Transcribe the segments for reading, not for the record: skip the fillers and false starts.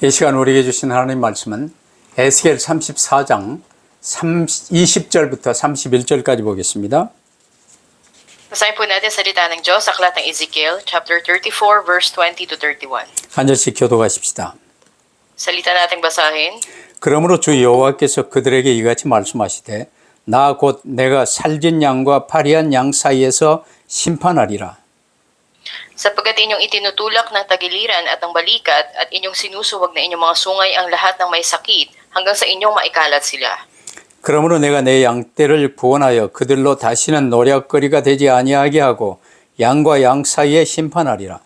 이 시간 우리에게 주신 하나님 말씀은 에스겔 34장 20절부터 31절까지 보겠습니다. Basahin po natin salita ng Diyos sa aklat ng Ezekiel, chapter 34, verse 20 to 31. 한 절씩 교독하십시다. Salita nating basahin. 그러므로 주 여호와께서 그들에게 이같이 말씀하시되 나 곧 내가 살진 양과 파리한 양 사이에서 심판하리라. Sapagkat inyong itinutulak ng tagiliran at ng balikat at inyong sinusuwag na inyong mga sungay ang lahat ng may sakit hanggang sa inyong maikalat sila. 그러므로 내가 내 양떼를 구원하여 그들로 다시는 노략거리가 되지 아니하게 하고 양과 양 사이에 심판하리라.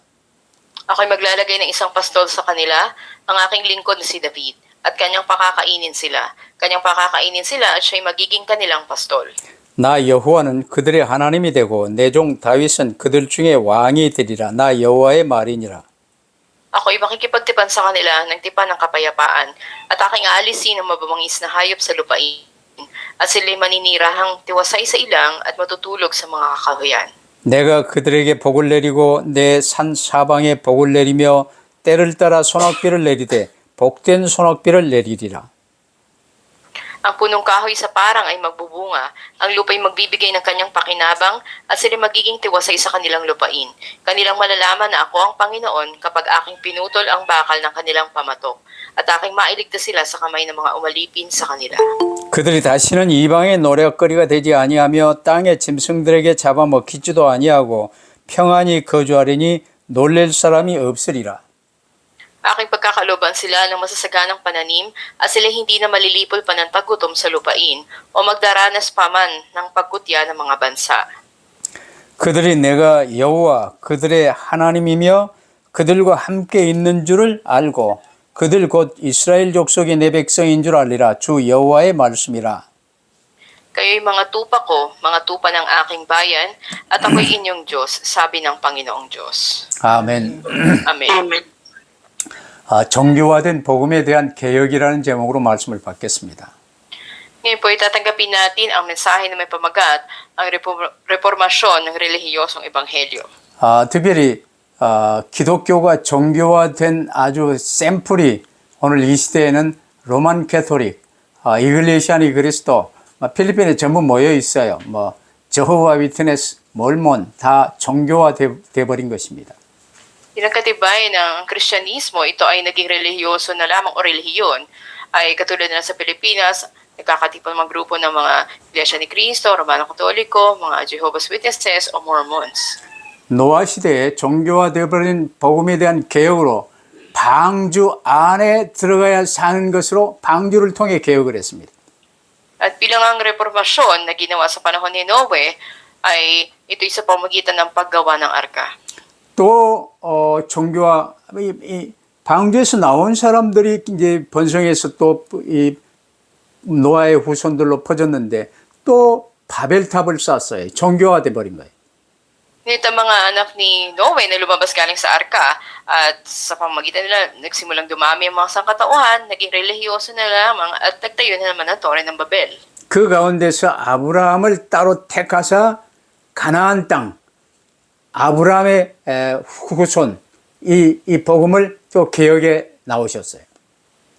Ako'y maglalagay ng isang pastol sa kanila, ang aking lingkod na si David, at kanyang pakakainin sila. Kanyang pakakainin sila at siya'y magiging kanilang pastol. 나 여호와는 그들의 하나님이 되고 내 종 다윗은 그들 중에 왕이 되리라. 나 여호와의 말이니라. Ako'y makikipagtipan sa kanila ng tipan ng kapayapaan at aking aalisin ang mababangis na hayop sa lupain at sila'y maninirahang tiwasay sa ilang at matutulog sa mga kakahuyan. 내가 그들에게 복을 내리고 내 산 사방에 복을 내리며 때를 따라 소낙비를 내리되 복된 소낙비를 내리리라. Ang punong kahoy sa parang ay magbubunga, ang lupa'y magbibigay ng kanyang pakinabang at sila'y magiging tiwasay sa kanilang lupain. Kanilang malalaman na ako ang Panginoon kapag aking pinutol ang bakal ng kanilang pamatok at aking mailigtas sila sa kamay ng mga umalipin sa kanila. 그들이 다시는 이방의 노략거리가 되지 아니하며 땅의 짐승들에게 잡아먹히지도 아니하고 평안히 거주하리니 놀랄 사람이 없으리라. Aking pagkakalooban sila ng masasaganang pananim at sila hindi na malilipol pa ng paggutom sa lupain o magdaranas pa man ng pagkutya ng mga bansa. 그들이 내가 여호와 그들의 하나님이며 그들과 함께 있는 줄을 알고 그들 곧 이스라엘 족속의 내 백성인 줄 알리라. 주 여호와의 말씀이라. Kayo'y mga tupa ko, mga tupa ng aking bayan, at ako'y inyong Diyos, sabi ng Panginoong Diyos. 아멘. Amen. 정교화된 복음에 대한 개혁이라는 제목으로 말씀을 받겠습니다. Ngayon po itatanggapin natin ang mensahe na may pamagat, ang reformasyon ng relihiyosong ebanghelyo. 특별히 기독교가 정교화된 아주 샘플이 오늘 이 시대에는 로만 캐토릭, 이글레시아니 그리스도, 필리핀에 전부 모여 있어요. 저호와 위트네스, 몰몬 다 정교화돼 버린 것입니다. Ilang katibay ng Kristyanismo, ito ay naging relihiyoso na lamang o relihiyon, ay katulad na sa Pilipinas, nagkakatipang mga grupo ng mga Iglesia ni Cristo, Romano Katoliko, mga Jehovah's Witnesses o Mormons. 노아 시대에 정교화되어 버린 복음에 대한 개혁으로 방주 안에 들어가야 사는 것으로 방주를 통해 개혁을 했습니다. At bilang ang reformasyon na ginawa sa panahon ni Noe, ay ito'y sa pamagitan ng paggawa ng arka. 또 종교와 이 방주에서 나온 사람들이 이제 번성해서 또 이 노아의 후손들로 퍼졌는데 또 바벨탑을 쌓았어요. 종교화돼 버린 거예요. Ngunit ang mga anak ni Noe na lumabas galing sa arka at sa pamagitan nila nagsimulang dumami ang mga sangkatauhan, naging relihiyoso na lamang at nagtayo na naman ang Tore ng Babel. 그 가운데서 아브라함을 따로 택하사 가나안 땅 아브라함의 후손 이 복음을 또 개혁에 나오셨어요.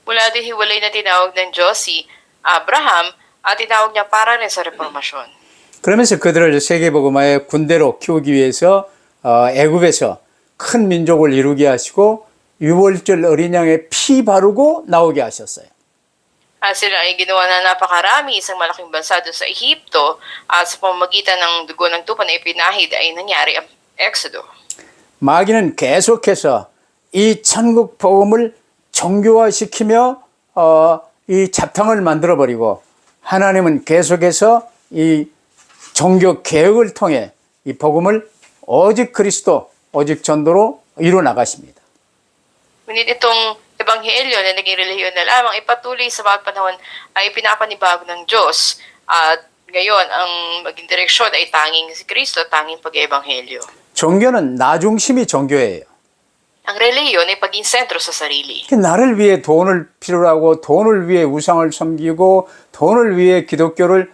Mula din hiwalay na tinawag ng Diyos si Abraham at tinawag niya para rin sa reformasyon. 그러면서 그들을 세계복음화의 군대로 키우기 위해서 애굽에서 큰 민족을 이루게 하시고 유월절 어린 양의 피 바르고 나오게 하셨어요. At sila ay ginawa na napakarami, isang malaking bansa doon sa Ehipto at sa pamamagitan ng dugo ng tupa na ipinahid ay nangyari ang Exodo. 마귀는 계속해서 이 천국 복음을 정교화시키며 이 잡탕을 만들어버리고 하나님은 계속해서 이 종교 개혁을 통해 이 복음을 오직 그리스도, 오직 전도로 이루어 나가십니다. Ngunit itong ebanghelyo na naging relihiyon na lamang ipatuloy sa mga panahon ay pinapanibago ng Diyos at ngayon ang maging direksyon ay tanging si Kristo, tanging pag-ebanghelyo. 종교는 나 중심이 종교예요. Ang relihiyon ay paging sentro sa sarili. 나를 위해 돈을 필요로 하고 돈을 위해 우상을 섬기고 돈을 위해 기독교를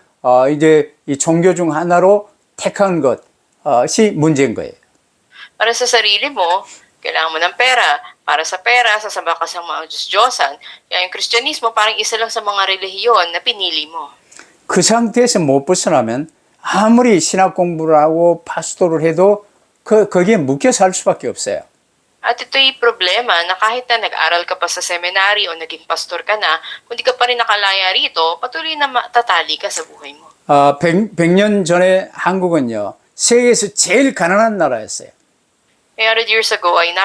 이제 이 종교 중 하나로 택한 것이 문제인 거예요. Para sa sarili mo, kailangan mo ng pera. para sa pera, sasamba ka sa mga Diyos-Diyosan. Kaya yung Kristyanismo parang isa lang sa mga relihiyon na pinili mo. 그 상태에서 못 벗어나면 아무리 신학 공부를 하고 파스토를 해도 거기에 묶여 살 수밖에 없어요. At ito'y problema na kahit na nag-aral ka pa sa seminary o naging pastor ka na, kung di ka pa rin nakalaya rito, patuloy na matatali ka sa buhay mo. 100년 전에 한국은요, 세계에서 제일 가난한 나라였어요. 100 years ago ay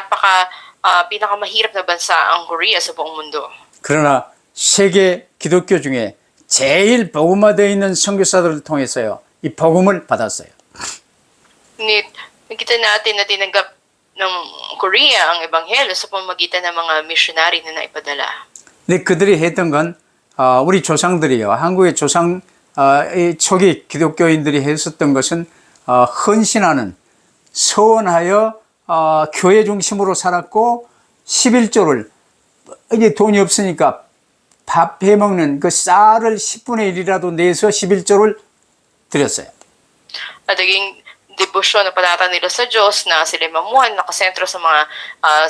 pinakamahirap na bansa ang Korea sa buong mundo. 그러나 세계 기독교 중에 제일 복음화되어 있는 선교사들을 통해서요, 이 복음을 받았어요. Ngunit nakita natin na tinanggap ng Korea ang ebanghelyo sa pamamagitan ng mga missionary na naipadala. 근데 그들이 했던 건 우리 조상들이요, 한국의 조상 이 초기 기독교인들이 했었던 것은 헌신하는, 서원하여 교회 중심으로 살았고 11조를 이제 돈이 없으니까 밥 해먹는 그 쌀을 10분의 1이라도 내서 11조를 드렸어요. At naging debosyon na panata nila sa Diyos na sila mamuhan, nakasentro sa mga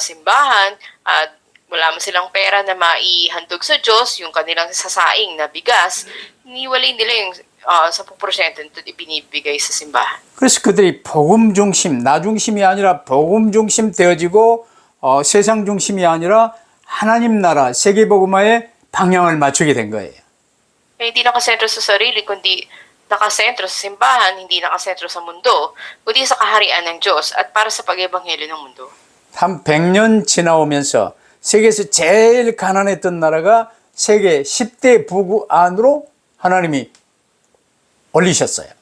simbahan at wala man silang pera na maihandog sa Diyos, yung kanilang sasaing na bigas, iniwalay nila yung 10% ito ibinibigay sa simbahan. 그래서 그들이 복음 중심, 나 중심이 아니라 복음 중심 되어지고 세상 중심이 아니라 하나님 나라 세계 복음화에 방향을 맞추게 된 거예요. Kaya hindi nakasentro sa sarili, kundi nakasentro sa simbahan, hindi nakasentro sa mundo, kundi sa kaharian ng Diyos at para sa pag-ebanghelyo ng mundo. 한 100년 지나오면서 세계에서 제일 가난했던 나라가 세계 10대 부국 안으로 하나님이 올리셨어요.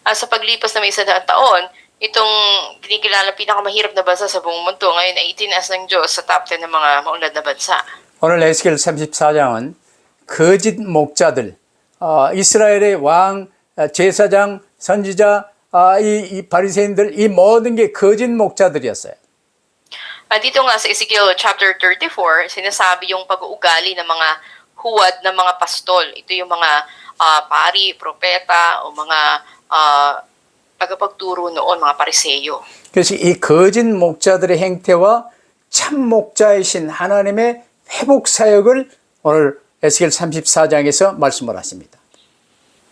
At sa paglipas na may 100 taon, itong kinikilala pinakamahirap na bansa sa buong mundo ngayon ay itinaas ng Diyos sa top 10 ng mga maunlad na bansa. 오늘 에스겔 34장은 거짓 목자들, 이스라엘의 왕, 제사장, 선지자, 이 바리새인들, 이 모든 게 거짓 목자들이었어요. At dito nga sa Ezekiel chapter 34, sinasabi yung pag-uugali ng mga huwad ng mga pastol. Ito yung mga pari, propeta o mga tagapagturo noon, mga pariseyo. 그래서 이 거짓 목자들의 행태와 참 목자이신 하나님의 회복 사역을 오늘 에스겔 34장에서 말씀을 하십니다.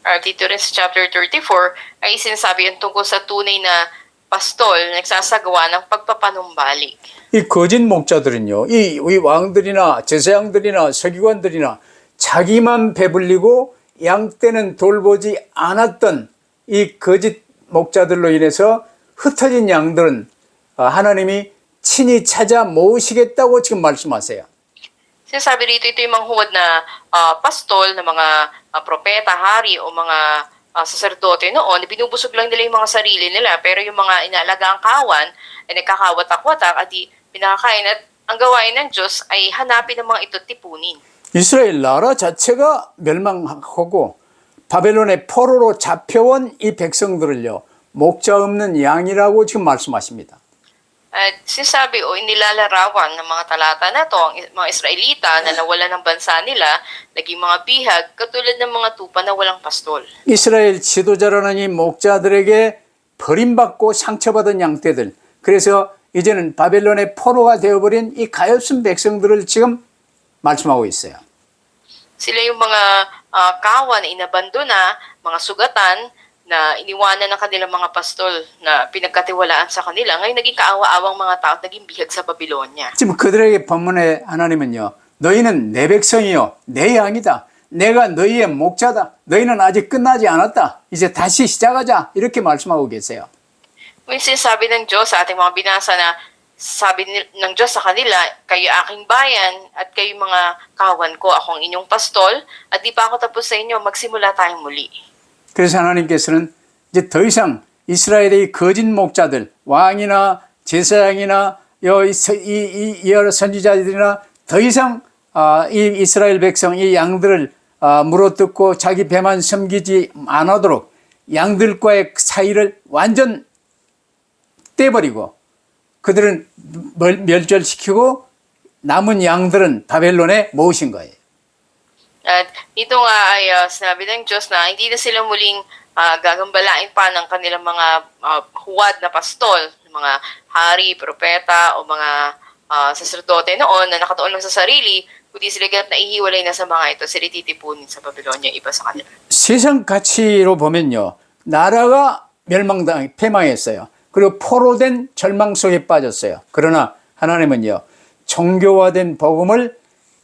At dito rin sa chapter 34 ay sinasabi yung tungkol sa tunay na pastol na nagsasagawa ng pagpapanumbalik. 이 거짓 목자들은요, 이 왕들이나 제사장들이나 서기관들이나 자기만 배불리고 양 떼는 돌보지 않았던 이 거짓 목자들로 인해서 흩어진 양들은 하나님이 친히 찾아 모으시겠다고 지금 말씀하세요. Sinasabi rito, ito yung mga huwad na pastol, na mga propeta, hari o mga saserdote noon, binubusog lang nila yung mga sarili nila, pero yung mga inaalagang kawan ay nagkakawatak-watak at pinakakain at ang gawain ng Diyos ay hanapin ng mga ito tipunin. 이스라엘 나라 자체가 멸망하고 바벨론의 포로로 잡혀온 이 백성들을요, 목자 없는 양이라고 지금 말씀하십니다. At sinasabi o inilalarawan ng mga talata na to, ang mga Israelita na nawala ng bansa nila, naging mga bihag, katulad ng mga tupa na walang pastol. 이스라엘 지도자라는 이 목자들에게 버림받고 상처받은 양떼들, 그래서 이제는 바벨론의 포로가 되어버린 이 가엾은 백성들을 지금 말씀하고 있어요. Sila yung mga kawan na inabandona, mga sugatan, na iniwanan ng kanilang mga pastol na pinagkatiwalaan sa kanila, ngayon naging kaawa-awang mga tao at naging bihag sa Babylonia. 지금 그들에게 본문에 하나님은요, 너희는 내 백성이요, 내 양이다. 내가 너희의 목자다. 너희는 아직 끝나지 않았다. 이제 다시 시작하자. 이렇게 말씀하고 계세요. Minsan sabi ng Diyos sa ating mga binasa na sabi ng Diyos sa kanila, kayo aking bayan at kayo mga kawan ko, ako ang inyong pastol at di pa ako tapos sa inyo, magsimula tayong muli. 그래서 하나님께서는 이제 더 이상 이스라엘의 거짓 목자들, 왕이나 제사장이나 이 여러 선지자들이나 더 이상 이 이스라엘 백성, 이 양들을 물어뜯고 자기 배만 섬기지 않도록 양들과의 사이를 완전 떼버리고 그들은 멸절시키고 남은 양들은 바벨론에 모으신 거예요. At ito nga ay sinabi ng Diyos na hindi na sila muling gagambalain pa ng kanilang mga huwad na pastol, mga hari, propeta o mga saserdote noon na nakatuon lang sa sarili, kundi sila ganap na ihiwalay na sa mga ito, sila titipunin sa Babylonia, iba sa kanila. 세상 가치로 보면요. 나라가 패망했어요. 그리고 포로된 절망 속에 빠졌어요. 그러나 하나님은요. 정교화된 복음을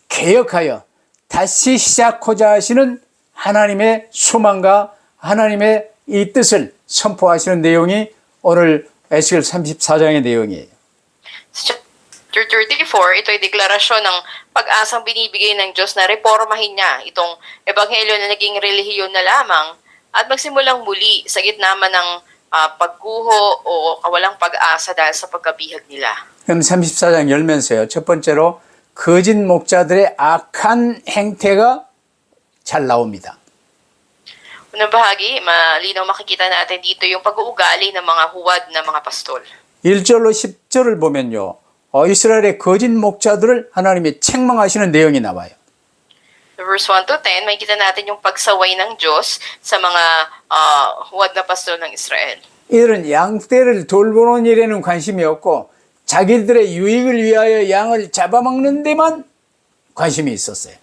개혁하여 다시 시작하고자 하시는 하나님의 소망과 하나님의 이 뜻을 선포하시는 내용이 오늘 에스겔 34장의 내용이에요. Sa chapter 34, ito ay deklarasyon ng pag-asang binibigay ng Diyos na reformahin niya itong ebanghelyo na naging relihiyon na lamang at magsimulang muli sa gitna man ng pagguho o kawalang pag-asa dahil sa pagkabihag nila. 그럼 34장 열면서요. 첫 번째로 거짓 목자들의 악한 행태가 잘 나옵니다. Unang bahagi, malinaw makikita natin dito yung pag-uugali ng mga huwad na mga pastol. 1절로 10절을 보면요. 이스라엘의 거짓 목자들을 하나님이 책망하시는 내용이 나와요. Verse 1 to 10, makikita natin yung pagsaway ng Diyos sa mga huwad na pastol ng Israel. 이들은 양떼를 돌보는 일에는 관심이 없고 자기들의 유익을 위하여 양을 잡아먹는 데만 관심이 있었어요.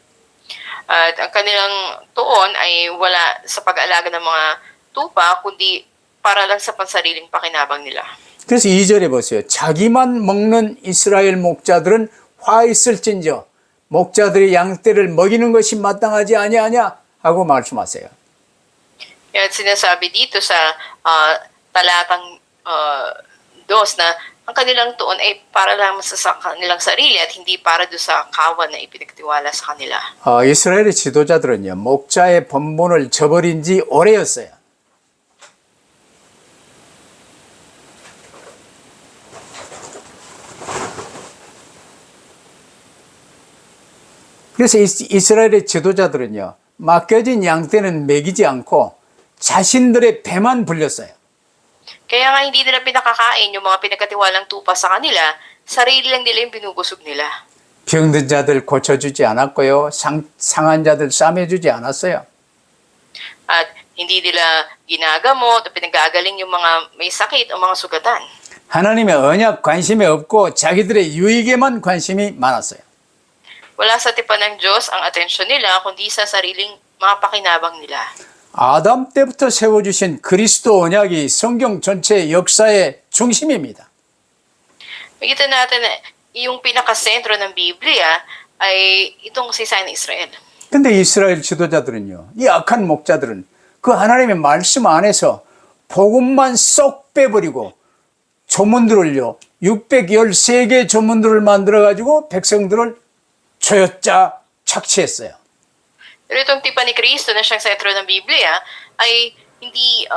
At ang kanilang tuon ay wala sa pag-aalaga ng mga tupa, kundi para lang sa pansariling pakinabang nila. 그래서 2절에 보세요. 자기만 먹는 이스라엘 목자들은 화 있을진저 목자들이 양떼를 먹이는 것이 마땅하지 아니하냐 하고 말씀하세요. Kaya sinasabi dito sa talatang 2 na ang kanilang tuon ay para lang sa kanilang sarili at hindi para doon sa kawan na ipinagtiwala sa kanila. 이스라엘의 지도자들은요. 목자의 본분을 저버린 지 오래였어요. 그래서 이스라엘의 지도자들은요. 맡겨진 양떼는 먹이지 않고 자신들의 배만 불렸어요. Kaya nga hindi nila pinakakain yung mga pinagkatiwalang tupa sa kanila, sarili lang nila yung binubusog nila. 병든 자들 고쳐주지 않았고요. 상한 자들 싸매주지 않았어요. At hindi nila ginagamot o pinagagaling yung mga may sakit o mga sugatan. 하나님의 언약 관심이 없고 자기들의 유익에만 관심이 많았어요. Wala sa tipan ng Diyos ang atensyon nila, kundi sa sariling mga pakinabang nila. 아담 때부터 세워주신 그리스도 언약이 성경 전체 역사의 중심입니다. Makita natin na yung pinakasentro ng Biblia ay itong saysay ng Israel. 근데 이스라엘 지도자들은요, 이 악한 목자들은 그 하나님의 말씀 안에서 복음만 쏙 빼버리고 조문들을요, 613개 조문들을 만들어가지고 백성들을 조여짜 착취했어요. Pero itong tipan ni Kristo na siyang sentro ng Biblia ay hindi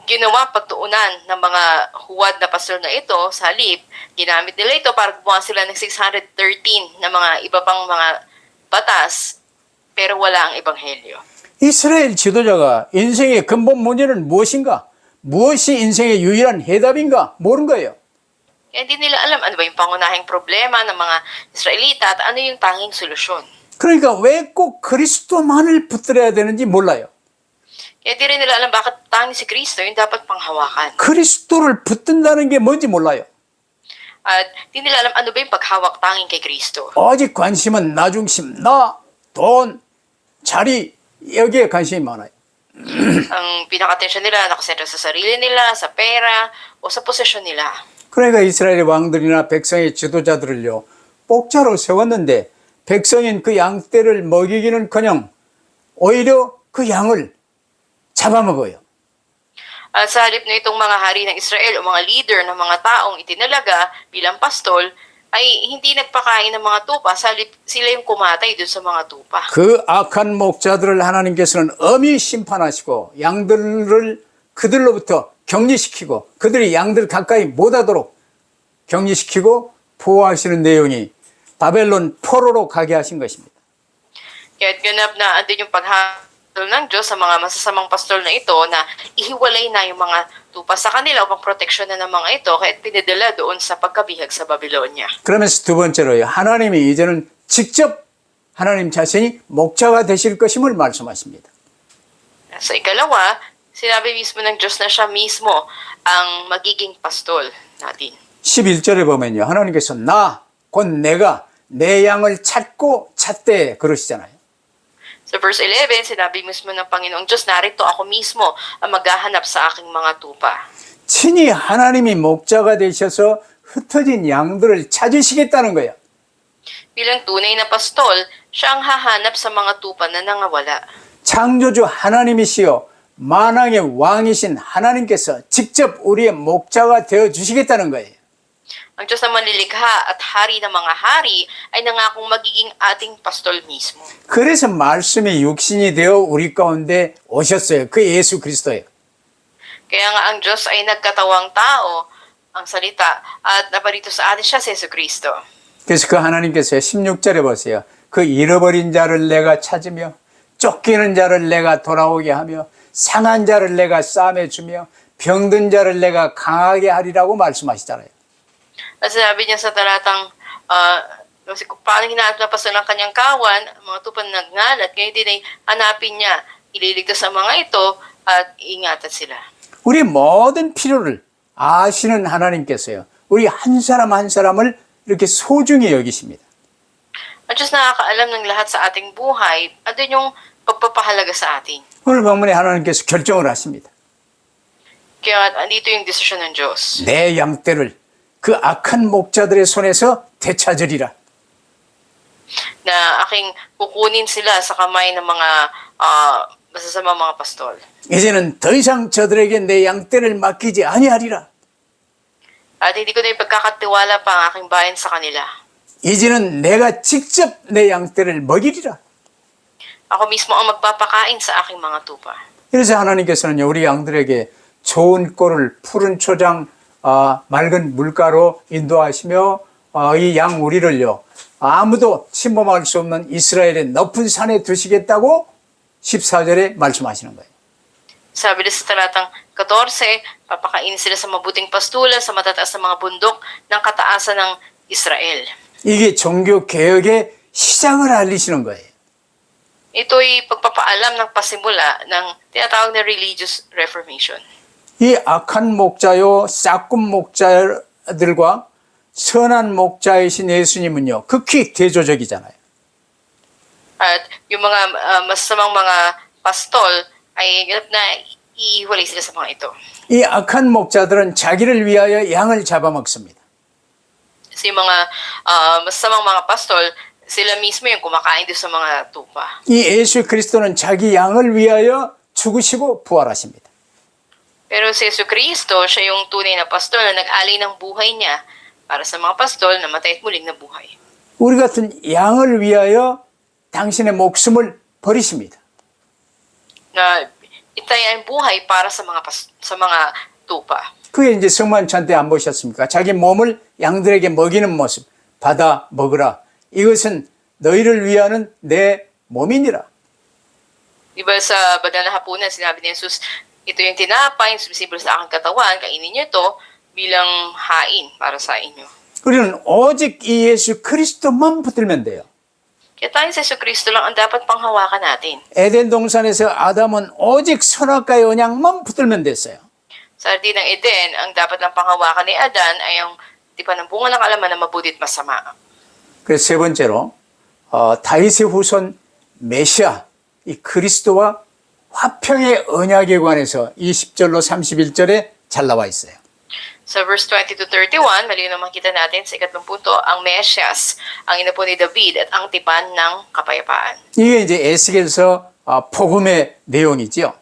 ginawa pagtuunan ng mga huwad na pastol na ito. Sa halip, ginamit nila ito para gumawa sila ng 613 na mga iba pang mga batas, pero wala ang ebanghelyo. 이스라엘 지도자가 인생의 근본 문제는 무엇인가? 무엇이 인생의 유일한 해답인가? 모르는 거예요. Kaya hindi nila alam ano ba yung pangunahing problema ng mga Israelita at ano yung tanging solusyon. 그러니까 왜 꼭 그리스도만을 붙들어야 되는지 몰라요. Kaya di rin nila alam bakit tanging si Kristo yung dapat panghawakan. 그리스도를 붙든다는 게 뭔지 몰라요. At di nila alam ano ba yung paghawak tanging kay Kristo. 오직 관심은 나 중심, 나, 돈, 자리 여기에 관심이 많아요. Ang pinaka-atensyon nila nakasentro sa sarili nila, sa pera, o sa posisyon nila. 그러니까 이스라엘의 왕들이나 백성의 지도자들을요, 목자로 세웠는데 백성인 그 양떼를 먹이기는커녕 오히려 그 양을 잡아먹어요. At sa halip na itong mga hari ng Israel o mga leader ng mga taong itinalaga bilang pastol, ay hindi nagpakain ng mga tupa, sa halip sila yung kumatay doon sa mga tupa. 그 악한 목자들을 하나님께서는 엄히 심판하시고 양들을 그들로부터 격리시키고 그들이 양들 가까이 못하도록 격리시키고 보호하시는 내용이 바벨론 포로로 가게 하신 것입니다. Kaya't ganap na andun yung paghatol ng Diyos sa mga masasamang pastol na ito na ihiwalay na yung mga tupa sa kanila upang proteksyon na ng mga ito kaya't pinadala doon sa pagkabihag sa Babylonia. 그러면서 두 번째로요. 하나님이 이제는 직접 하나님 자신이 목자가 되실 것임을 말씀하십니다. Sa ikalawa, sinabi mismo ng Diyos na siya mismo ang magiging pastol natin. 11절에 보면요. 하나님께서 나 곧 내가 내 양을 찾고 찾되 그러시잖아요. Sa verse 11, sinabi mismo ng Panginoong Diyos, narito ako mismo ang maghahanap sa aking mga tupa. 친히 하나님이 목자가 되셔서 흩어진 양들을 찾으시겠다는 거예요. Bilang tunay na pastol, siya ang hahanap sa mga tupa na nangawala. 창조주 하나님이시여 만왕의 왕이신 하나님께서 직접 우리의 목자가 되어 주시겠다는 거예요. Ang Diyos na manlilikha at hari ng mga hari ay nangakong magiging ating pastol mismo. 그래서 말씀이 육신이 되어 우리 가운데 오셨어요. 그 예수 그리스도예요. Kaya nga ang Diyos ay nagkatawang tao, ang salita, at naparito sa atin siya si Jesucristo. 그래서 그 하나님께서 16절에 보세요. 그 잃어버린 자를 내가 찾으며 쫓기는 자를 내가 돌아오게 하며 상한 자를 내가 싸매 주며 병든 자를 내가 강하게 하리라고 말씀하시잖아요. At sinabi niya sa talatang, paano hinahanap na pastol ng kanyang kawan, mga tupa na nagngalat, ngayon din ay hanapin niya, ililigtas ang mga ito at ingatan sila. 우리 모든 필요를 아시는 하나님께서요. 우리 한 사람 한 사람을 이렇게 소중히 여기십니다. Ang Diyos nakakaalam ng lahat sa ating buhay, at din yung pagpapahalaga sa atin. 오늘 본문에 하나님께서 결정을 하십니다. Kaya andito yung desisyon ng Diyos. 내 양떼를 그 악한 목자들의 손에서 되찾으리라. Na aking kukunin sila sa kamay ng mga masasamang mga pastol. 이제는 더 이상 저들에게 내 양떼를 맡기지 아니하리라. At hindi ko na ipagkakatiwala pa ang aking bayan sa kanila. 이제는 내가 직접 내 양떼를 먹이리라. Ako mismo ang magpapakain sa aking mga tupa. 그래서 하나님께서는요, 우리 양들에게 좋은 꼴을 푸른 초장, 맑은 물가로 인도하시며 이 양 우리를요, 아무도 침범할 수 없는 이스라엘의 높은 산에 두시겠다고 14절에 말씀하시는 거예요. Sabi sa talatang 14, papakain sila sa mabuting pastulan sa matataas na mga bundok ng kataasan ng Israel. 이게 종교 개혁의 시작을 알리시는 거예요. Ito'y pagpapaalam ng pasimula ng tinatawag na religious reformation. 이 악한 목자요, 싹군 목자들과 선한 목자이신 예수님은요, 극히 대조적이잖아요. At yung mga masamang mga pastol ay ganap na ihiwalay sila sa mga ito. 이 악한 목자들은 자기를 위하여 양을 잡아먹습니다. Kasi yung mga masamang mga pastol, sila mismo yung kumakain doon sa mga tupa. 이 예수 그리스도는 자기 양을 위하여 죽으시고 부활하십니다. Pero si Jesucristo, siya yung tunay na pastol na nag-alay ng buhay niya para sa mga pastol na matay at muling nabuhay. 우리 같은 양을 위하여 당신의 목숨을 버리십니다. Na itaya ang buhay para sa mga tupa. 그게 이제 성만찬 때 안 보셨습니까? 자기 몸을 양들에게 먹이는 모습, 받아 먹으라. 이것은 너희를 위하는 내 몸이니라. Diba sa banal na hapunan, sinabi ni Jesus, ito yung tinapay, sumisimbolo sa aking katawan, kainin niyo ito bilang hain para sa inyo. 우리는 오직 이 예수 그리스도만 붙들면 돼요. Kaya tayo sa Jesucristo lang ang dapat panghawakan natin. 에덴 동산에서 아담은 오직 선악과의 언약만 붙들면 됐어요. Sa Ardin ng Eden, ang dapat lang panghawakan ni Adan ay ang tipan ng bunga ng kalaman na mabuti at masama. 그래서 세 번째로 다윗의 후손 메시아 이 그리스도와 화평의 언약에 관해서 20절로 31절에 잘 나와 있어요. Sa verse 20 to 31, malinaw makita natin sa ikatlong punto, ang Mesias, ang inapo ni David at ang tipan ng kapayapaan. 이게 이제 에스겔서 복음의 내용이죠.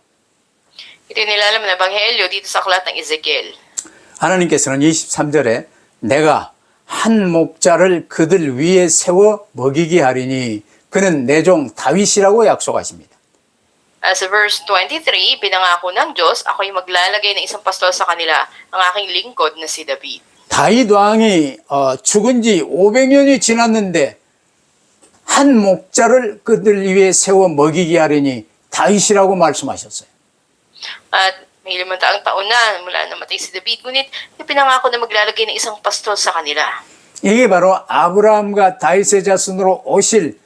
Ito yung nilalaman ng Ebanghelyo dito sa aklat ng Ezekiel. 하나님께서는 23절에 내가 한 목자를 그들 위에 세워 먹이게 하리니 그는 내 종 다윗이라고 약속하십니다. Sa verse 23, pinangako ng Diyos, ako'y maglalagay ng isang pastol sa kanila, ang aking lingkod na si David. 다윗 왕이 죽은 지 500년이 지났는데 한 목자를 그들 위에 세워 먹이게 하리니 다윗이라고 말씀하셨어요. At may 500 taon na mula namatay si David, ngunit pinangako na maglalagay ng isang pastol sa kanila. 이게 바로 아브라함과 다윗의 자손으로 오실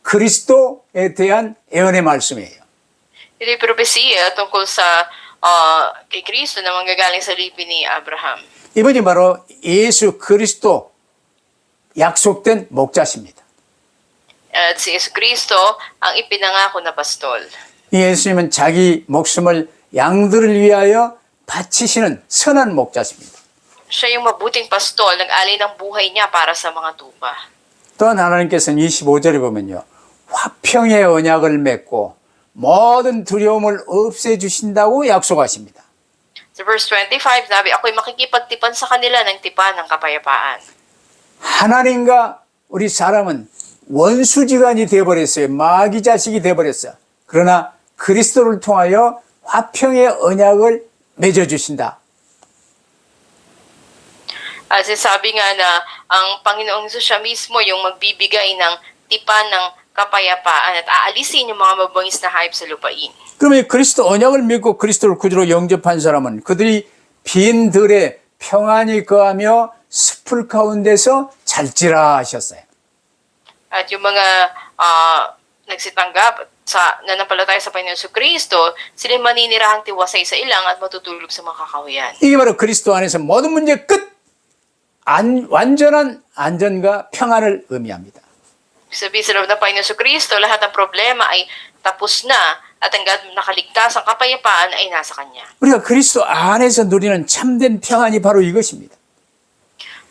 그리스도에 대한 예언의 말씀이에요. Ito yung propesiya tungkol sa kay Kristo na manggagaling sa lipi ni Abraham. 이번이 바로 예수 그리스도 약속된 목자십니다. At si Yesu Cristo ang ipinangako na pastol. 예수님은 자기 목숨을 양들을 위하여 바치시는 선한 목자십니다. Siya yung mabuting pastol, nag-alay ng buhay niya para sa mga tupa. 또한 하나님께서는 25절에 보면요. 화평의 언약을 맺고 모든 두려움을 없애주신다고 약속하십니다. Sa verse 25, sabi, ako'y makikipagtipan sa kanila ng tipan ng kapayapaan. 하나님과 우리 사람은 원수지간이 되어버렸어요. 마귀 자식이 되어버렸어요. 그러나 그리스도를 통하여 화평의 언약을 맺어주신다. At sabi nga na ang Panginoong Jesus siya mismo yung magbibigay ng tipan ng kapayapaan at aalisin yung mga mabangis na hayop sa lupain. 그러면 그리스도 언약을 믿고 그리스도를 구주로 영접한 사람은 그들이 빈 들에 평안히 거하며 숲을 가운데서 잘지라 하셨어요. At yung mga nagsitanggap sa nanampalataya sa Panginoon Kristo, sila maninirahang tiwasay sa ilang at matutulog sa mga kakahuyan. 이게 바로 그리스도 안에서 모든 문제 끝! 완전한 안전과 평안을 의미합니다. Sabi sa loob ng Panginoon Kristo, lahat ng problema ay tapos na at ang nakaligtas ang kapayapaan ay nasa Kanya. 우리가 그리스도 안에서 누리는 참된 평안이 바로 이것입니다.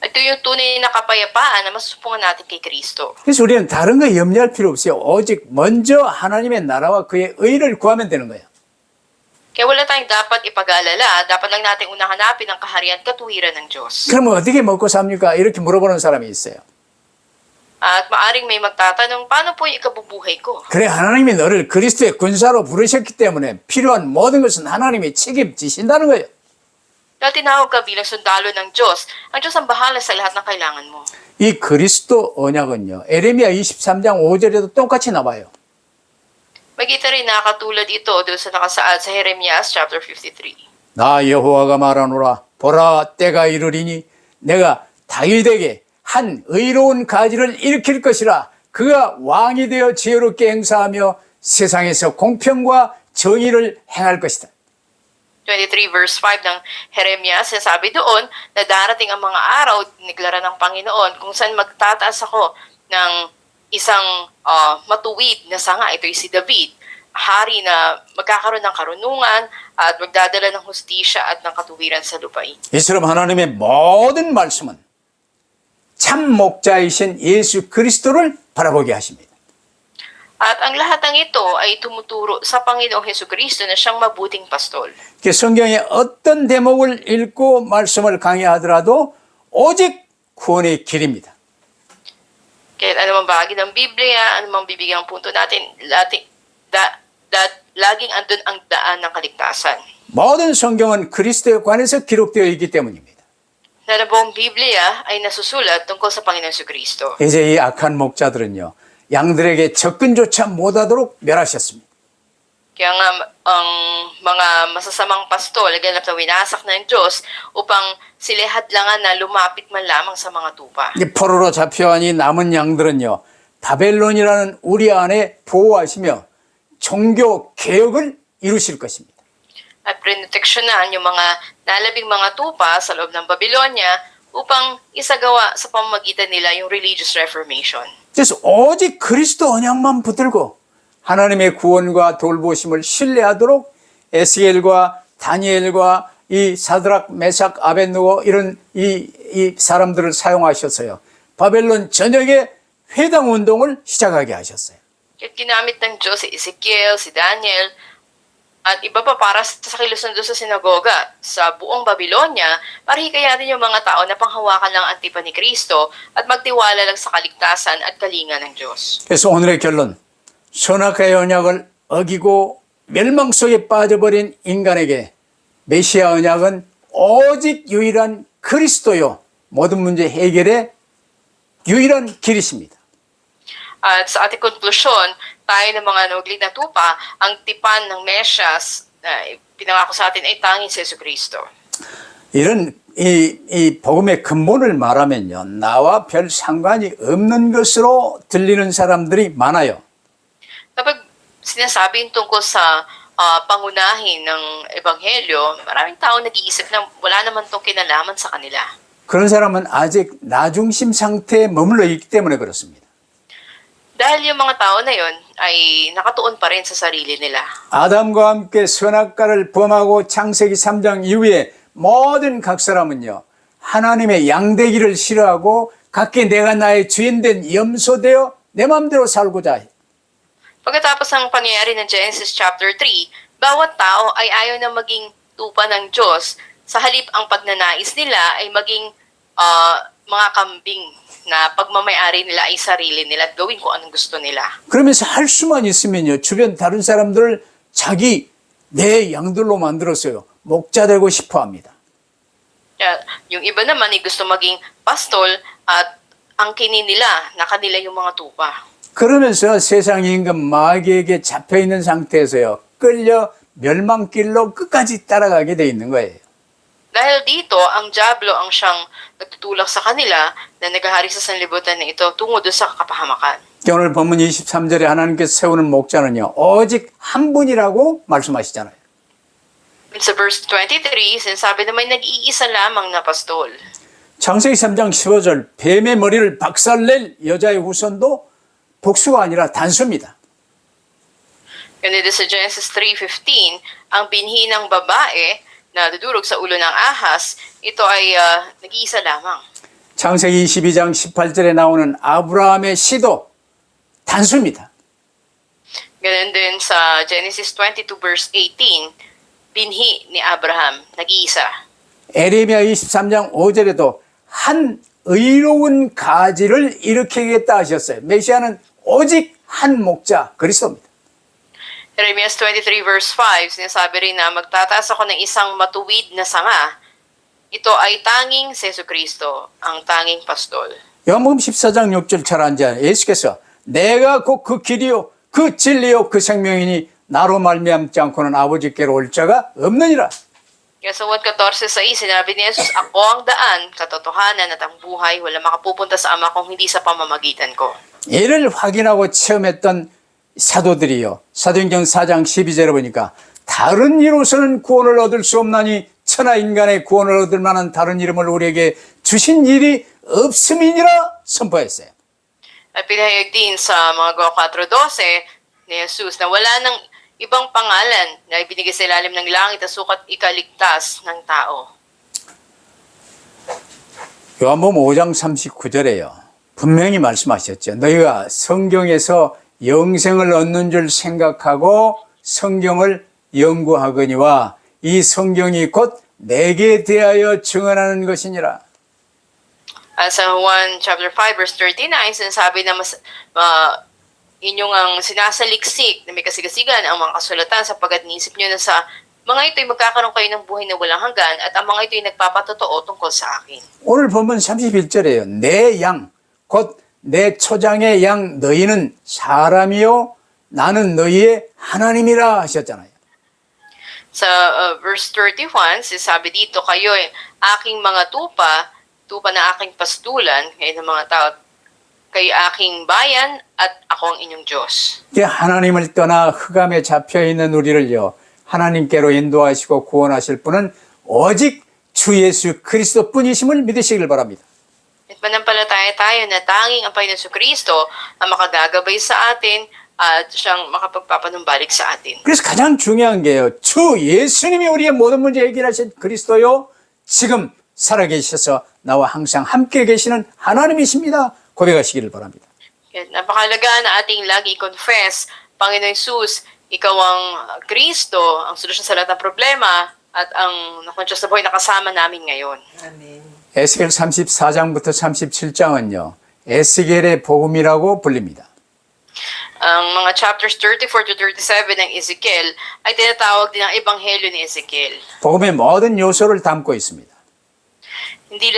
Ito yung tunay na kapayapaan na masusungan natin kay Kristo. 그래서 우리는 다른 거 염려할 필요 없어요. 오직 먼저 하나님의 나라와 그의 의를 구하면 되는 거예요. Kaya wala tayong dapat ipag-aalala, dapat lang natin unang hanapin ang kaharian katuwiran ng Diyos. 그러면 어떻게 먹고 삽니까? 이렇게 물어보는 사람이 있어요. At maaring may magtatanong, paano po yung ikabubuhay ko? 그래 하나님이 너를 그리스도의 군사로 부르셨기 때문에 필요한 모든 것은 하나님이 책임지신다는 거예요. Dahil tinawag ka bilang sundalo ng Diyos, ang Diyos ang bahala sa lahat ng kailangan mo. 이 그리스도 언약은요. 에레미야 23장 5절에도 똑같이 나와요. Magkita rin nakatulad ito doon sa nakasaad sa Jeremias chapter 53. 나 여호와가 말하노라 보라 때가 이르리니 내가 다윗에게 한 의로운 가지를 일으킬 것이라 그가 왕이 되어 지혜롭게 행사하며 세상에서 공평과 정의를 행할 것이다. 23 verse 5 ng Jeremias, sabi doon na darating ang mga araw, niklara ng Panginoon, kung saan magtataas ako ng isang matuwid na sanga, ito'y si David, hari na magkakaroon ng karunungan at magdadala ng hustisya at ng katuwiran sa lupain. 이처럼 하나님의 모든 말씀은 참 목자이신 예수 그리스도를 바라보게 하십니다. At ang lahat ng ito ay tumuturo sa Panginoong Hesukristo na siyang mabuting pastol. 성경의 어떤 대목을 읽고 말씀을 강의하더라도 오직 구원의 길입니다. Kahit anumang bahagi ng Biblia, anumang bibigyan ng punto natin, laging andun ang daan ng kaligtasan. 모든 성경은 그리스도에 관해서 기록되어 있기 때문입니다. Na buong Biblia ay nasusulat tungkol sa Panginoong Hesukristo. 이제 이 악한 목자들은요. 양들에게 접근조차 못하도록 멸하셨습니다. Kaya nga ang mga masasamang pastol ay ganap na winasak ng Diyos upang sila hadlangan na lumapit man lamang sa mga tupa. 포로로 잡혀간 이 남은 양들은요. 바벨론이라는 우리 안에 보호하시며 종교 개혁을 이루실 것입니다. At prinoteksyonan yung mga nalabing mga tupa sa loob ng Babylonia upang isagawa sa pamamagitan nila yung religious reformation. 그래서 오직 그리스도 언약만 붙들고 하나님의 구원과 돌보심을 신뢰하도록 에스겔과 다니엘과 이 사드락, 메삭, 아벳느고 이런 이 사람들을 사용하셔서요. 바벨론 전역에 회당 운동을 시작하게 하셨어요. Kaya ginamit ng Diyos si Ezekiel, si Daniel, at iba pa para sa kilusan doon sa sinagoga sa buong Babylonia para hikayatin yung mga tao na panghawakan ng antipa ni Kristo at magtiwala lang sa kaligtasan at kalinga ng Diyos. 그래서 오늘의 결론, 선악과의 언약을 어기고 멸망 속에 빠져버린 인간에게 메시아 언약은 오직 유일한 그리스도요. 모든 문제 해결의 유일한 길이십니다. At sa ating konklusyon, tayo ng mga nauglig na tupa, ang tipan ng Mesyas na pinangako sa atin ay tanging si Jesucristo. 이런 이 복음의 근본을 말하면요. 나와 별 상관이 없는 것으로 들리는 사람들이 많아요. Kapag sinasabi tungkol sa pangunahin ng Ebanghelyo, maraming tao nag-iisip na wala naman itong kinalaman sa kanila. 그런 사람은 아직 나중심 상태에 머물러 있기 때문에 그렇습니다. Dahil yung mga tao na yon ay nakatuon pa rin sa sarili nila. 아담과 함께 선악과를 범하고 창세기 3장 이후에 모든 각 사람은요, 하나님의 양되기를 싫어하고 각기 내가 나의 주인된 염소되어 내 마음대로 살고자 해. Pagkatapos ng pangyayari ng Genesis chapter 3, bawat tao ay ayaw na maging tupa ng Diyos. Sa halip ang pagnanais nila ay maging mga kambing na pagmamayari nila ay sarili nila at gawin kung anong gusto nila. 그러면서 할 수만 있으면요, 주변 다른 사람들을 자기 내 양들로 만들었어요. 목자 되고 싶어 합니다. Kaya, yung iba naman ay gusto maging pastol at angkinin nila na kanila yung mga tupa. 그러면서 세상 임금 마귀에게 잡혀있는 상태에서요, 끌려 멸망길로 끝까지 따라가게 돼 있는 거예요. Dahil dito, ang Diablo ang siyang nagtutulak sa kanila na naghahari sa sanlibutan na ito tungo doon sa kapahamakan. 오늘 본문 23절에 하나님께서 세우는 목자는요, 오직 한 분이라고 말씀하시잖아요. Sa verse 23, sinasabi na may nag-iisa lamang na pastol. 창세기 3장 15절, 뱀의 머리를 박살낼 여자의 후손도 복수가 아니라 단수입니다. Ganito sa Genesis 3:15, ang binhi ng babae na dudurog sa ulo ng ahas, ito ay nag-iisa lamang. 창세기 22장 18절에 나오는 아브라함의 시도 단수입니다. Ganun din sa Genesis 22 verse 18, binhi ni Abraham, nag-iisa. 에레미야 23장 5절에도 한 의로운 가지를 일으키겠다 하셨어요. 메시아는 오직 한 목자 그리스도입니다. Jeremiah 23 verse 5, sinasabi rin na magtataas ako ng isang matuwid na sanga. Ito ay tanging si Jesucristo, ang tanging pastol. 요한복음 14장 6절 잘 앉아 예수께서 내가 곧 그 길이요 그 진리요 그 생명이니 나로 말미암지 않고는 아버지께로 올 자가 없느니라. Kaya sa 1:14, sinabi ni Jesus, ako ang daan, katotohanan at ang buhay, wala makapupunta sa Ama kung hindi sa pamamagitan ko. 이를 확인하고 체험했던 사도들이요. 사도행전 4장 12절에 보니까 다른 이로서는 구원을 얻을 수 없나니 천하 인간의 구원을 얻을 만한 다른 이름을 우리에게 주신 일이 없음이니라 선포했어요. At pinahayag din sa mga Gawa 4:12 ni Jesus na wala nang ibang pangalan na ibinigay sa ilalim ng langit na sukat ikaligtas ng tao. 요한복음 5장 39절에요. 분명히 말씀하셨죠. 너희가 성경에서 영생을 얻는 줄 생각하고 성경을 연구하거니와 이 성경이 곧 내게 대하여 증언하는 것이니라. Sa Juan chapter 5 verse 39, sinasabi na inyong ang sinasaliksik na may kasigasigan ang mga kasulatan sapagkat niisip nyo na sa mga ito'y magkakaroon kayo ng buhay na walang hanggan at ang mga ito'y nagpapatotoo tungkol sa akin. 오늘 본문 31절에요. 내 양, 곧 내 초장의 양 너희는 사람이요 나는 너희의 하나님이라 하셨잖아요. Sa verse 31, sinasabi dito, kayo ay aking mga tupa ng aking pastulan, kayo ng mga tao, kayo aking bayan at ako ang inyong Diyos. 하나님을 떠나 흑암에 잡혀있는 우리를요. 하나님께로 인도하시고 구원하실 분은 오직 주 예수 그리스도 뿐이심을 믿으시길 바랍니다. At manampalataya tayo na tanging ang Panginoon Kristo ang makagagabay sa atin at siyang makapagpapanumbalik sa atin. 그래서 가장 중요한 게요. 주 예수님이 우리의 모든 문제 해결하신 그리스도요. 지금 살아계셔서 나와 항상 함께 계시는 하나님이십니다. 고백하시기를 바랍니다. Kaya napakalaga na ating lagi i-confess, Panginoon Jesus, ikaw ang Kristo, ang solusyon sa lahat ng problema at ang nakonsyos na buhay na kasama namin ngayon. 아멘. 에스겔 34장부터 37장은요. 에스겔의 복음이라고 불립니다. Ang mga chapters 34 to 37 ng Ezekiel ay tinatawag din ang Ebanghelyo ni Ezekiel. 복음의 모든 요소를 담고 있습니다. Hindi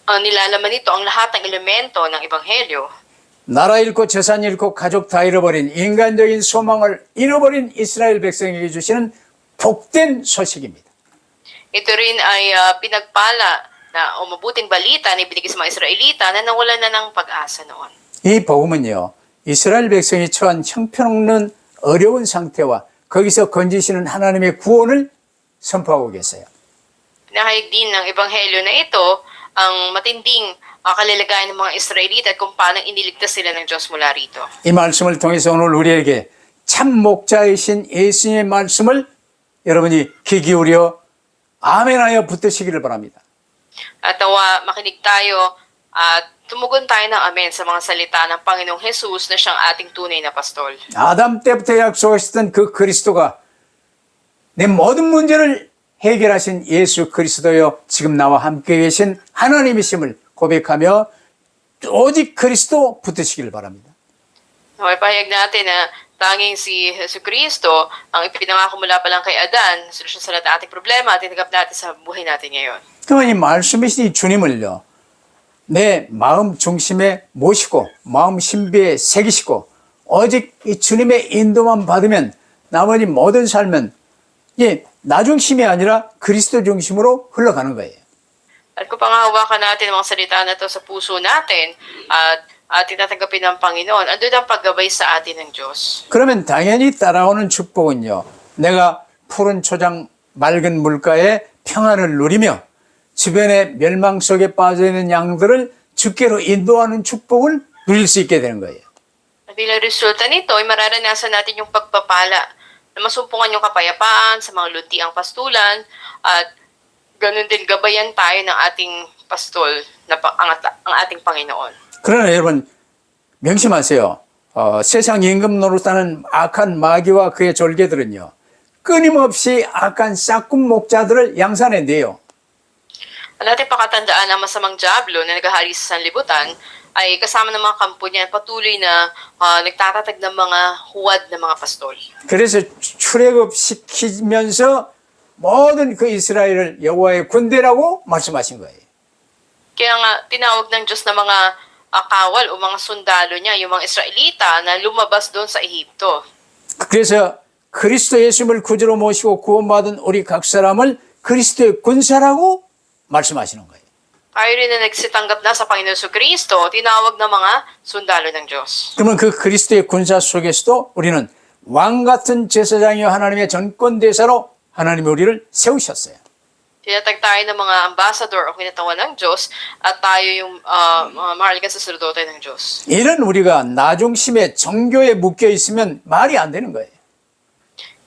nilalaman nito ang lahat ng elemento ng Ebanghelyo. 나라 잃고 재산 잃고 가족 다 잃어버린 인간적인 소망을 잃어버린 이스라엘 백성에게 주시는 복된 소식입니다. Ito rin ay pinagpala na o mabuting balita na ibinigay sa mga Israelita na nawalan na ng pag-asa noon. 이 복음은요. 이스라엘 백성이 처한 형편없는 어려운 상태와 거기서 건지시는 하나님의 구원을 선포하고 계세요. Pinahayag din ng Ebanghelyo na ito ang matinding kalagayan ng mga Israelita at kung paano iniligtas sila ng Diyos mula rito. 이 말씀을 통해서 오늘 우리에게 참 목자이신 예수님의 말씀을 여러분이 귀 기울여 아멘하여 붙드시기를 바랍니다. At nawa makinig tayo at tumugon tayo ng amen sa mga salita ng Panginoong Jesus na siyang ating tunay na pastol. 아담 때부터 약속하셨던 그 그리스도가 내 모든 문제를 해결하신 예수 그리스도여 지금 나와 함께 계신 하나님이심을 고백하며 오직 그리스도 붙으시길 바랍니다. Naway pahayag natin na tanging si Jesucristo ang ipinangako mula pa lang kay Adan, solusyon sa lahat ng ating problema at tinanggap natin sa buhay natin ngayon. 그러면 이 말씀이신 이 주님을요, 내 마음 중심에 모시고 마음 신비에 새기시고 오직 이 주님의 인도만 받으면 나머지 모든 삶은 나 중심이 아니라 그리스도 중심으로 흘러가는 거예요. At kung pangahawakan natin ang mga salita na ito sa puso natin at tinatanggapin ng Panginoon, andun ang paggabay sa atin ng Diyos. 그러면 당연히 따라오는 축복은요, 내가 푸른 초장 맑은 물가에 평안을 누리며 주변의 멸망 속에 빠져있는 양들을 주께로 인도하는 축복을 누릴 수 있게 되는 거예요. At bilang resulta nito ay mararanasan natin yung pagpapala na masumpungan yung kapayapaan sa mga luntiang pastulan at ganun din gabayan tayo ng ating pastol na ang ating Panginoon. 그러나 여러분 명심하세요. 세상 임금 노릇하는 악한 마귀와 그의 졸개들은요, 끊임없이 악한 싹군 목자들을 양산해내요. Ang ating pakatandaan ang masamang diablo na naghahari sa sanlibutan ay kasama ng mga kampo niyan patuloy na nagtatatag ng mga huwad na mga pastol. 그래서 출애굽시키면서 모든 그 이스라엘을 여호와의 군대라고 말씀하신 거예요. Kaya nga tinawag ng Diyos na mga kawal o mga sundalo niya, yung mga Israelita na lumabas doon sa Ehipto. 그래서 그리스도 예수님을 구주로 모시고 구원받은 우리 각 사람을 그리스도의 군사라고 말씀하시는 거예요. Tayo rin na nagsitanggap na sa Panginoon Jesucristo, tinawag na mga sundalo ng Diyos. 그러면 그 그리스도의 군사 속에서도 우리는 왕 같은 제사장이요 하나님의 전권 대사로 하나님이 우리를 세우셨어요. Tinatag tayo ng mga ambassador o kinatawan ng Diyos at tayo yung mahalagang saserdote ng Diyos. 이런 우리가 나 중심의 정교에 묶여 있으면 말이 안 되는 거예요.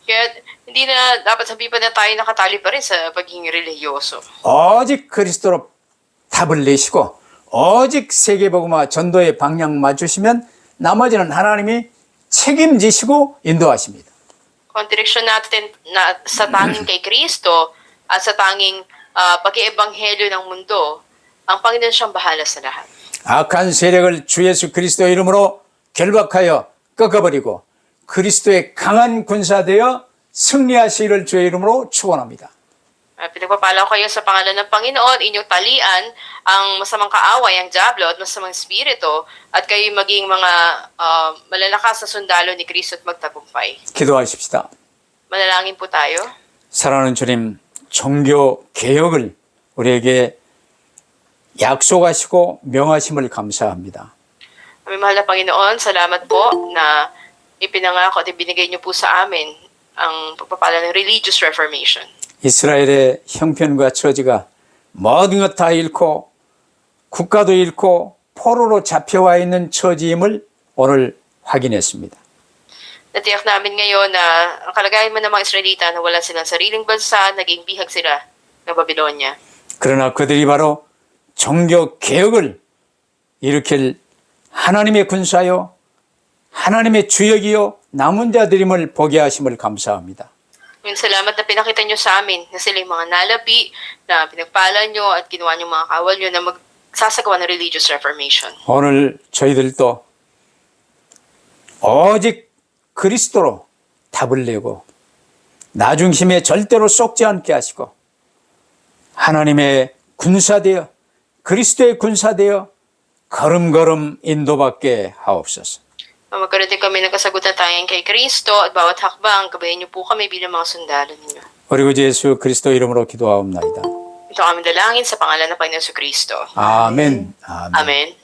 Kaya hindi na dapat sabihin pa na tayo nakatali pa rin sa pagiging religyoso. 오직 그리스도로 답을 내시고 오직 세계복음화 전도의 방향 맞추시면 나머지는 하나님이 책임지시고 인도하십니다. Kung direksyon natin na sa tanging kay Kristo at sa tanging pag-iebanghelyo ng mundo, ang Panginoon siyang bahala sa lahat. 악한 세력을 주 예수 그리스도의 이름으로 결박하여 꺾어버리고 그리스도의 강한 군사되어 승리하시기를 주의 이름으로 축원합니다. Pinagpapala ko kayo sa pangalan ng Panginoon, inyong talian ang masamang kaaway, ang diablo at masamang spirito, at kayo maging mga malalakas na sundalo ni Kristo at magtagumpay. 기도하십시다. Manalangin po tayo. 사랑하는 주님, 종교 개혁을 우리에게 약속하시고 명하심을 감사합니다. Aming mahal na Panginoon, salamat po na ipinangako at ibinigay niyo po sa amin ang pagpapala ng religious reformation. 이스라엘의 형편과 처지가 모든 것 다 잃고 국가도 잃고 포로로 잡혀와 있는 처지임을 오늘 확인했습니다. Natiyak namin ngayon na ang kalagayan mo ng mga Israelita na wala silang sariling bansa, naging bihag sila ng Babylonia. 그러나 그들이 바로 종교 개혁을 일으킬 하나님의 군사요, 하나님의 주역이요, 남은 자들임을 보게 하심을 감사합니다. Salamat na pinakita nyo sa amin na sila yung mga nalabi, na pinagpala nyo at ginawa nyo mga kawal nyo na magsasagawa ng religious reformation. 오늘 저희들도 오직 그리스도로 답을 내고 나 중심에 절대로 쏙지 않게 하시고 하나님의 군사되어 그리스도의 군사되어 걸음걸음 인도받게 하옵소서. Magkaroon din kami ng kasagutan tayong kay Kristo at bawat hakbang, gabayan niyo po kami bilang mga sundalo ninyo. 우리 구주 예수 그리스도 이름으로 기도하옵나이다. Ito kami dalangin sa pangalan ng Panginoon Kristo. 아멘. 아멘. Amen.